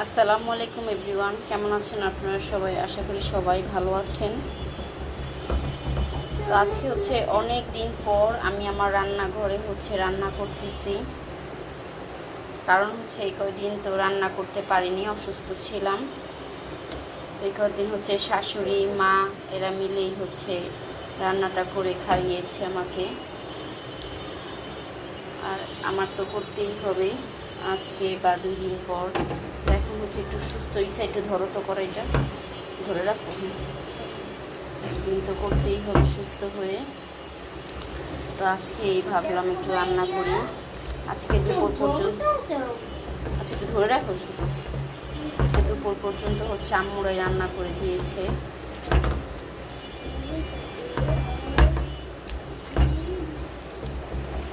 আসসালামু আলাইকুম এভরিওয়ান, কেমন আছেন আপনারা সবাই? আশা করি সবাই ভালো আছেন। তো আজকে অনেক দিন পর আমি আমার রান্নাঘরে রান্না করতেছি। কারণ এই কয়দিন তো রান্না করতে পারিনি, অসুস্থ ছিলাম। তো এই কয়দিন শাশুড়ি মা এরা মিলেই রান্নাটা করে খাইয়েছে আমাকে। আর আমার তো করতেই হবে আজকে বা 2 দিন পর। এখন একটু সুস্থ হয়েছে। একটু ধরো তো করে, এটা ধরে রাখো। একদিন তো করতেই হবে সুস্থ হয়ে। তো আজকে এই ভাবলাম একটু রান্না করি। আজকে দুপুর পর্যন্ত একটু ধরে রাখো শুধু। দুপুর পর্যন্ত আম্মুরাই রান্না করে দিয়েছে।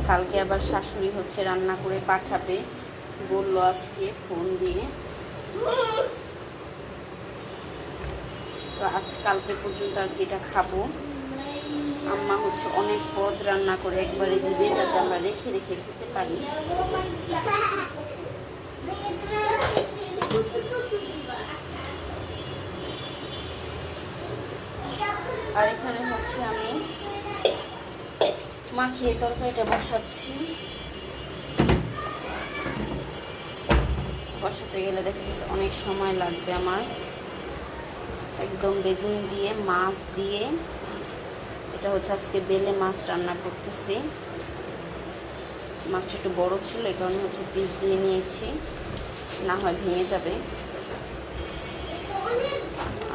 কালকে আবার শাশুড়ি রান্না করে পাঠাবে বললো আজকে ফোন দিয়ে। তো কালকে পর্যন্ত আর কি এটা খাবো। আম্মা অনেক পদ রান্না করে একবারে দিবে, যাতে আমরা রেখে রেখে খেতে পারি। আর এখানে আমি মাখিয়ে তরকারিটা বসাচ্ছি। বসাতে গেলে দেখা গেছে অনেক সময় লাগবে আমার। একদম বেগুন দিয়ে মাছ দিয়ে, এটা আজকে বেলে মাছ রান্না করতেছি। মাছটা একটু বড় ছিল, এই কারণে পিস দিয়ে নিয়েছি, না হয় ভেঙে যাবে।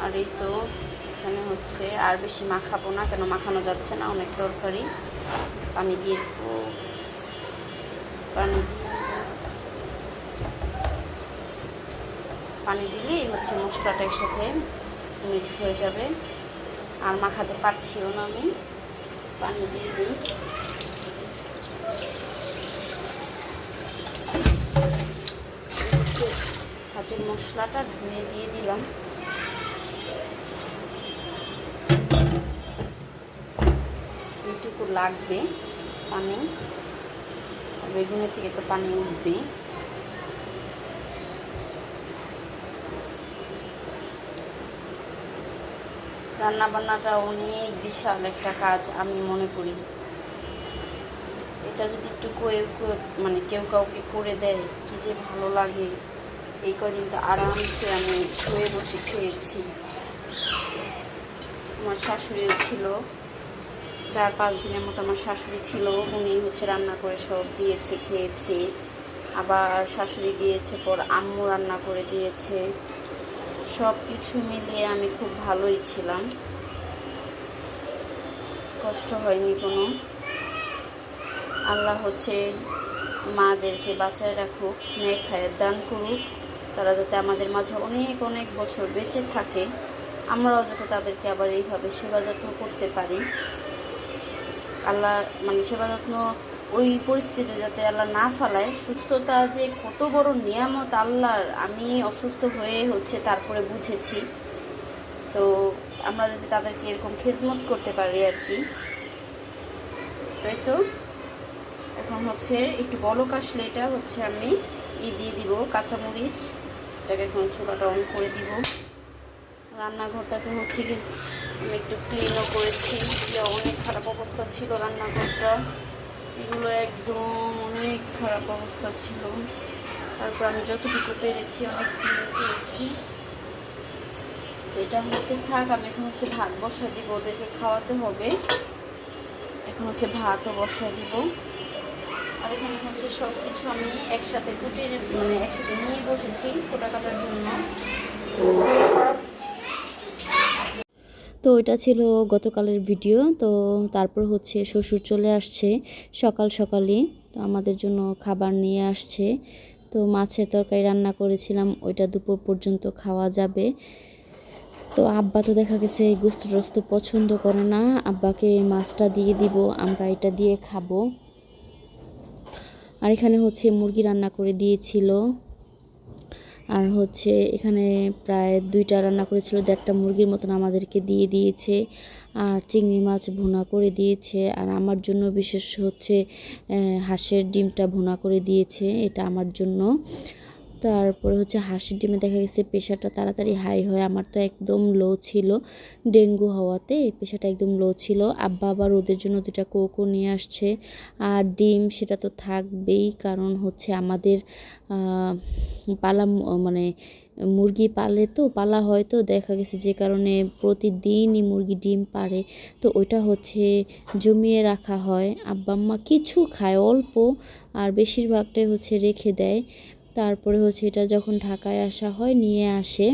আর এই তো এখানে আর বেশি মাখাবো না, কেন মাখানো যাচ্ছে না, অনেক তরকারি। পানি দিয়ে পানি দিলেই মশলাটা একসাথে মিক্স হয়ে যাবে। আর মাখাতে পারছিও না আমি, পানি দিয়ে দিই। ভাতের মশলাটা ধুয়ে দিয়ে দিলাম। এইটুকু লাগবে পানি, বেগুনের থেকে তো পানি উঠবে। রান্নাবান্নাটা অনেক বিশাল একটা কাজ আমি মনে করি। এটা যদি একটু কেউ কাউকে করে দেয়, কি যে ভালো লাগে। এই কদিন তো আরামসে আমি শুয়ে বসে খেয়েছি। আমার শাশুড়িও ছিল, 4-5 দিনের মতো আমার শাশুড়ি ছিল। উনি রান্না করে সব দিয়েছে, খেয়েছি। আবার শাশুড়ি গিয়েছে পর আম্মু রান্না করে দিয়েছে। সব কিছু মিলিয়ে আমি খুব ভালোই ছিলাম, কষ্ট হয়নি কোনো। আল্লাহ মাদেরকে বাঁচায় রাখুক, নেক হায়াত দান করুক। তারা যাতে আমাদের মাঝে অনেক অনেক বছর বেঁচে থাকে, আমরাও যাতে তাদেরকে আবার এইভাবে সেবা যত্ন করতে পারি। আল্লাহ সেবা যত্ন ওই পরিস্থিতিতে যাতে আল্লাহ না ফালায়। সুস্থতা যে কত বড় নিয়ামত আল্লাহর, আমি অসুস্থ হয়ে তারপরে বুঝেছি। তো আমরা যদি তাদেরকে এরকম খেজমত করতে পারি আর কি। তাই তো এখন একটু বলক আসলে এটা আমি দিয়ে দিব কাঁচামরিচ। এটাকে এখন চুলাটা অন করে দিব। রান্নাঘরটাকে কি আমি একটু ক্লিনও করেছি। অনেক খারাপ অবস্থা ছিল রান্নাঘরটা, এগুলো একদম অনেক খারাপ অবস্থা ছিল। তারপর আমি যতটুকু পেরেছি অনেক ক্লিন করেছি। এটা হতে থাক, আমি এখন ভাত বসায় দিব, ওদেরকে খাওয়াতে হবে। এখন ভাতও বসায় দিব। আর এখানে সব কিছু আমি একসাথে একসাথে নিয়ে বসেছি কোটা কাটার জন্য। তো এটা ছিল গতকালের ভিডিও। তো তারপর শ্বশুর চলে আসছে সকাল সকালই, তো আমাদের জন্য খাবার নিয়ে আসছে। তো মাছের তরকারি রান্না করেছিলাম, ওইটা দুপুর পর্যন্ত খাওয়া যাবে। তো আব্বা তো দেখা গেছে গোস্ত টোস্ত পছন্দ করে না, আব্বাকে মাছটা দিয়ে দিব, আমরা এটা দিয়ে খাবো। আর এখানে মুরগি রান্না করে দিয়েছিল। আর এখানে প্রায় 2টা রান্না করেছিল, 1টা মুরগির মতন আমাদেরকে দিয়ে দিয়েছে। আর চিংড়ি মাছ ভুনা করে দিয়েছে। আর আমার জন্য বিশেষ হাঁসের ডিমটা ভুনা করে দিয়েছে, এটা আমার জন্য। তারপরে হচ্ছে হাঁসের ডিমে দেখা গেছে প্রেশারটা তাড়াতাড়ি হাই হয়, আমার তো একদম লো ছিল ডেঙ্গু হওয়াতে, প্রেশারটা একদম লো ছিল। আব্বা আবার ওদের জন্য 2টা কোকো নিয়ে আসছে, আর ডিম সেটা তো থাকবেই, কারণ হচ্ছে আমাদের পালা মানে মুরগি পালা হয়, তো দেখা গেছে যে কারণে প্রতিদিনই মুরগি ডিম পাড়ে, তো ওইটা হচ্ছে জমিয়ে রাখা হয়। আব্বা আম্মা কিছু খায় অল্প, আর বেশিরভাগটাই হচ্ছে রেখে দেয়। তারপরে হচ্ছে এটা যখন ঢাকায় আসা হয় নিয়ে আসে,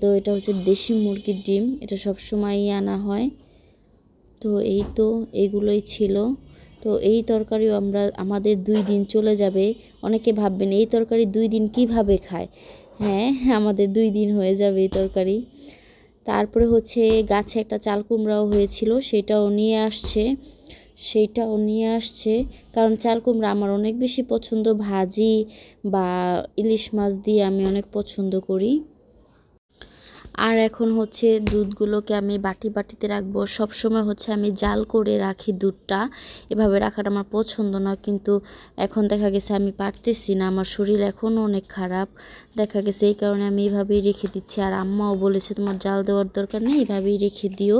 তো এটা হচ্ছে দেশি মুরগির ডিম, এটা সবসময়ই আনা হয়। তো এই তো এগুলোই ছিল। তো এই তরকারিও আমাদের 2 দিন চলে যাবে। অনেকে ভাববেন এই তরকারি 2 দিন কিভাবে খায়। হ্যাঁ, আমাদের 2 দিন হয়ে যাবে এই তরকারি। তারপরে হচ্ছে গাছে একটা চাল কুমড়াও হয়েছিল, সেইটাও নিয়ে আসছে, কারণ চাল কুমড়া আমার অনেক বেশি পছন্দ, ভাজি বা ইলিশ মাছ দিয়ে আমি অনেক পছন্দ করি। আর এখন হচ্ছে দুধগুলোকে আমি বাটিতে রাখবো। সবসময় হচ্ছে আমি জাল করে রাখি দুধটা, এভাবে রাখাটা আমার পছন্দ না, কিন্তু এখন দেখা গেছে আমি পারতেছি না, আমার শরীর এখনও অনেক খারাপ, দেখা গেছে এই কারণে আমি এইভাবেই রেখে দিচ্ছি। আর আম্মাও বলেছে তোমার জাল দেওয়ার দরকার নেই, এইভাবেই রেখে দিও,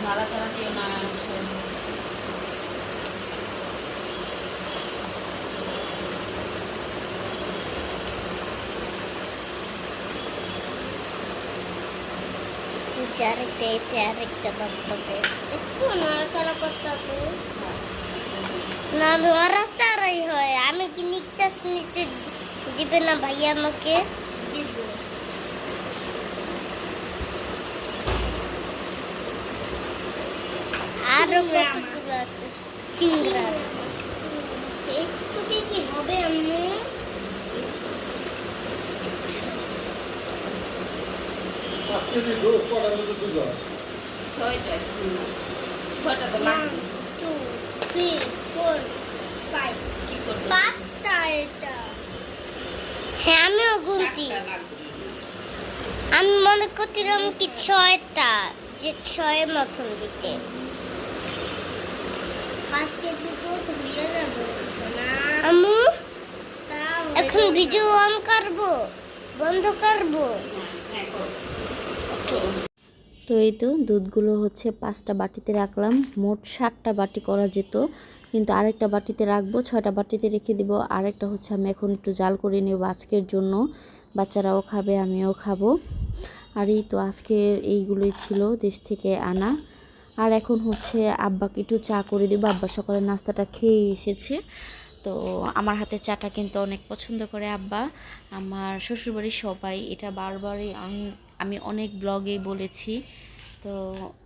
নাড়াচাড়া দিও না। আরেকটা বাপ্পাতে দেখছো নাড়াচাড়া করতে তো না, নাড়াচাড়াই হয়। আমি কি নিকটাস নিতে দিবে না ভাইয়া আমাকে? দিব। আরো কতগুলো আছে চিংড়া, একটু কি হবে আম্মু? আজকে তুই দুধ পড়ার মতো দুধ 6টা তো লাগবে। 2 3 4 5 কি করতে 5টা এটা। হ্যাঁ আমিও গুনতি, আমি মনে করছিলাম কি 6টা, যে 6 মতন দিতে। আজকে দুটো ধুয়ে যাব না আম্মু, এখন ভিডিও অন করব বন্ধ করব? ওকে। তো এই তো দুধগুলো হচ্ছে 5টা বাটিতে রাখলাম, মোট 7টা বাটি করা যেত, কিন্তু আরেকটা বাটিতে রাখবো, 6টা বাটিতে রেখে দিব। আরেকটা হচ্ছে আমি এখন একটু জাল করে নেব আজকের জন্য, বাচ্চারাও খাবে আমিও খাবো। আর এই তো আজকের এইগুলোই ছিল দেশ থেকে আনা। আর এখন হচ্ছে আব্বাকে একটু চা করে দেবো, আব্বা সকালে নাস্তাটা খেয়ে এসেছে, তো আমার হাতে চাটা কিন্তু অনেক পছন্দ করে আব্বা, আমার শ্বশুরবাড়ির সবাই। এটা বারবারই আমি অনেক ব্লগে বলেছি, তো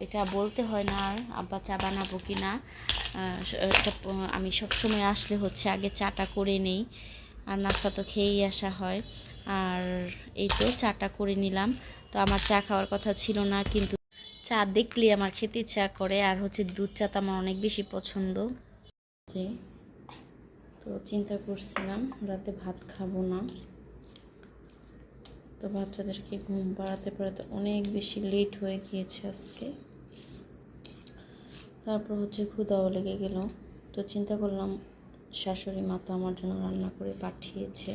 এটা বলতে হয় না আর আব্বা চা বানাবো কি না। আমি সবসময় আসলে হচ্ছে আগে চাটা করে নেই, আর নাস্তা তো খেয়েই আসা হয়। আর এই তো চাটা করে নিলাম। তো আমার চা খাওয়ার কথা ছিল না, কিন্তু চা দেখলেই আমার খেতে ইচ্ছা করে, আর হচ্ছে দুধ চা তো আমার অনেক বেশি পছন্দ। যে তো চিন্তা করছিলাম রাতে ভাত খাবো না, তো বাচ্চাদেরকে ঘুম পাড়াতে অনেক বেশি লেট হয়ে গিয়েছে আজকে। তারপর হচ্ছে ক্ষুধাও লেগে গেল, তো চিন্তা করলাম শাশুড়ি মা তো আমার জন্য রান্না করে পাঠিয়েছে,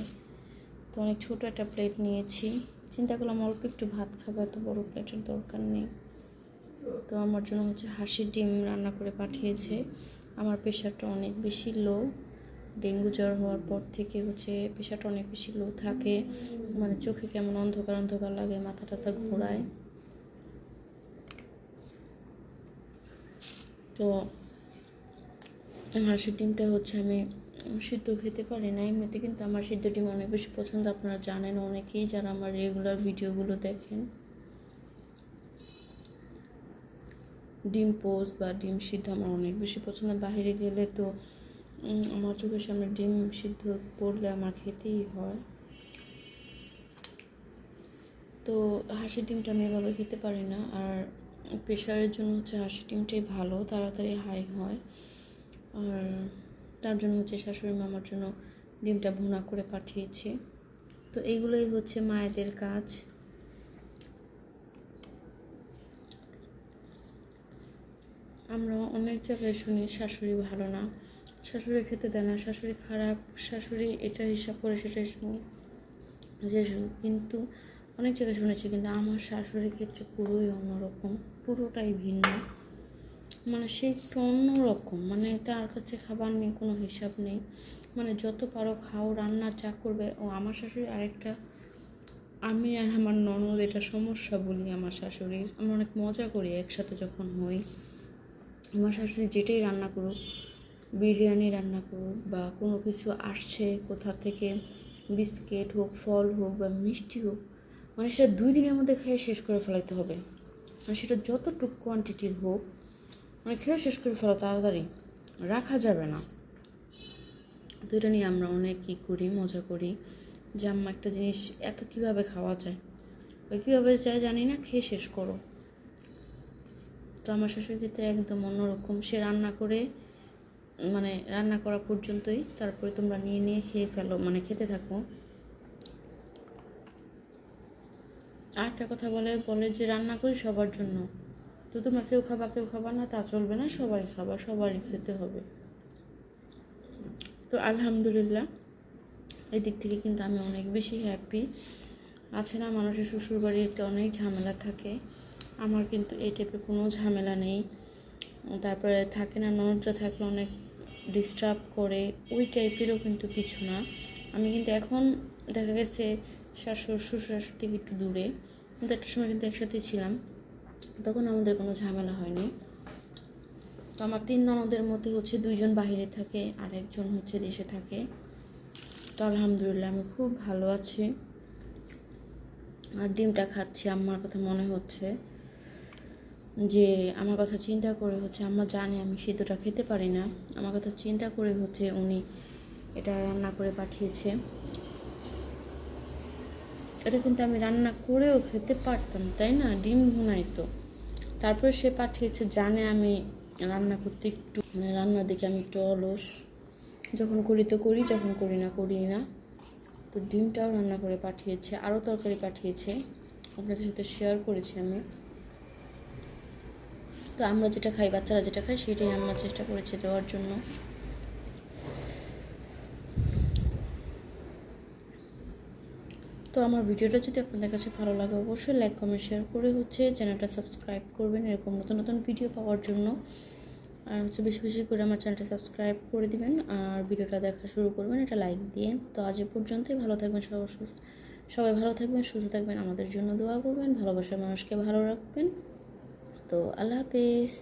তো অনেক ছোটো একটা প্লেট নিয়েছি, চিন্তা করলাম অল্প একটু ভাত খাবো, এত বড় প্লেটের দরকার নেই। তো আমার জন্য হচ্ছে হাঁসের ডিম রান্না করে পাঠিয়েছে। আমার প্রেশারটা অনেক বেশি লো, ডেঙ্গু জ্বর হওয়ার পর থেকে হচ্ছে প্রেশারটা অনেক বেশি লো থাকে, মানে চোখে কেমন অন্ধকার অন্ধকার লাগে, মাথা টাথা ঘোরায়। তো হাঁসের ডিমটা হচ্ছে আমি সিদ্ধ খেতে পারি না এমনিতে, কিন্তু আমার সিদ্ধ ডিম অনেক বেশি পছন্দ, আপনারা জানেন অনেকেই যারা আমার রেগুলার ভিডিওগুলো দেখেন। ডিম পোস্ট বা ডিম সিদ্ধ আমার অনেক বেশি পছন্দ, বাইরে গেলে তো আমার চোখের সামনে ডিম সিদ্ধ পড়লে আমার খেতেই হয়। তো হাঁসের ডিমটা আমি এভাবে খেতে পারি না, আর প্রেশারের জন্য হচ্ছে হাঁসের ডিমটাই ভালো, তাড়াতাড়ি হাই হয়। আর তার জন্য হচ্ছে শাশুড়ি মা আমার জন্য ডিমটা ভুনা করে পাঠিয়েছে। তো এইগুলোই হচ্ছে মায়েদের কাজ। আমরা অনেক জায়গায় শুনি শাশুড়ি ভালো না, শাশুড়ি খেতে দেয় না, শাশুড়ি খারাপ, শাশুড়ি এটা হিসাব করে সেটা হিসাব যে কিন্তু অনেক জায়গায় শুনেছি, কিন্তু আমার শাশুড়ির ক্ষেত্রে পুরোই অন্যরকম, পুরোটাই ভিন্ন। মানে সে একটু অন্যরকম, মানে তার কাছে খাবার নিয়ে কোনো হিসাব নেই, মানে যত পারো খাও, রান্না যা করবে। ও আমার শাশুড়ি আরেকটা, আমি আর আমার ননদ এটা সমস্যা বলি আমার শাশুড়ির, আমরা অনেক মজা করি একসাথে যখন হই। আমার শাশুড়ি যেটাই রান্না করুক, বিরিয়ানি রান্না করুক বা কোনো কিছু আসছে কোথা থেকে, বিস্কিট হোক, ফল হোক বা মিষ্টি হোক, মানে সেটা 2 দিনের মধ্যে খেয়ে শেষ করে ফেলাইতে হবে। মানে সেটা যতটুকু কোয়ান্টিটির হোক, মানে খেয়ে শেষ করে ফেলা, তাড়াতাড়ি রাখা যাবে না। তো এটা নিয়ে আমরা অনেক কী করি, মজা করি যে আম্মা একটা জিনিস এত কীভাবে খাওয়া যায়, ওই কীভাবে যায় জানি না, খেয়ে শেষ করো। তো আমার শাশুড়ির ক্ষেত্রে একদম অন্যরকম, সে রান্না করে, মানে রান্না করা পর্যন্তই, তারপরে তোমরা নিয়ে নিয়ে খেয়ে ফেলো, মানে খেতে থাকো। আর একটা কথা বলে বলে যে রান্না করি সবার জন্য, তো তোমরা কেউ খাবা না তা চলবে না, সবাই খাবা, সবারই খেতে হবে। তো আলহামদুলিল্লাহ এই দিক থেকে কিন্তু আমি অনেক বেশি হ্যাপি। আছে না মানুষের শ্বশুরবাড়িতে অনেক ঝামেলা থাকে, আমার কিন্তু এই টাইপের কোনো ঝামেলা নেই। তারপরে থাকে না ননদরা থাকলে অনেক ডিস্টার্ব করে, ওই টাইপেরও কিন্তু কিছু না। আমি কিন্তু এখন দেখা গেছে শ্বশুর শাশুড়ি থেকে একটু দূরে, কিন্তু একটা সময় কিন্তু একসাথে ছিলাম, তখন আমাদের কোনো ঝামেলা হয়নি। তো আমার 3 ননদের মধ্যে হচ্ছে 2জন বাইরে থাকে আর 1জন হচ্ছে দেশে থাকে। তো আলহামদুলিল্লাহ আমি খুব ভালো আছি। আর ডিমটা খাচ্ছি, আম্মার কথা মনে হচ্ছে যে আমার কথা চিন্তা করে হচ্ছে, আম্মা জানে আমি সিদ্ধটা খেতে পারি না, আমার কথা চিন্তা করে হচ্ছে উনি এটা রান্না করে পাঠিয়েছে। এটা কিন্তু আমি রান্না করেও খেতে পারতাম, তাই না, ডিম ভুনাই তো। তারপরে সে পাঠিয়েছে, জানে আমি রান্না করতে একটু, মানে রান্নার দিকে আমি একটু অলস, যখন করি তো করি, যখন করি না করি না। তো ডিমটাও রান্না করে পাঠিয়েছে, আরও তরকারি পাঠিয়েছে, আপনাদের সাথে শেয়ার করেছি আমি। তো আমরা যেটা খাই, বাচ্চারা যেটা খায়, সেটাই আমরা চেষ্টা করেছি দেওয়ার জন্য। তো আমার ভিডিওটা যদি আপনাদের কাছে ভালো লাগে, অবশ্যই লাইক কমেন্ট শেয়ার করে হচ্ছে চ্যানেলটা সাবস্ক্রাইব করবেন এরকম নতুন নতুন ভিডিও পাওয়ার জন্য। আর হচ্ছে বেশি বেশি করে আমার চ্যানেলটা সাবস্ক্রাইব করে দিবেন আর ভিডিওটা দেখা শুরু করবেন এটা লাইক দিয়ে। তো আজ এ পর্যন্তই, ভালো থাকবেন সবাই ভালো থাকবেন, সুস্থ থাকবেন, আমাদের জন্য দোয়া করবেন, ভালোবাসার মানুষকে ভালো রাখবেন। তো আল্লাহ হাফেজ।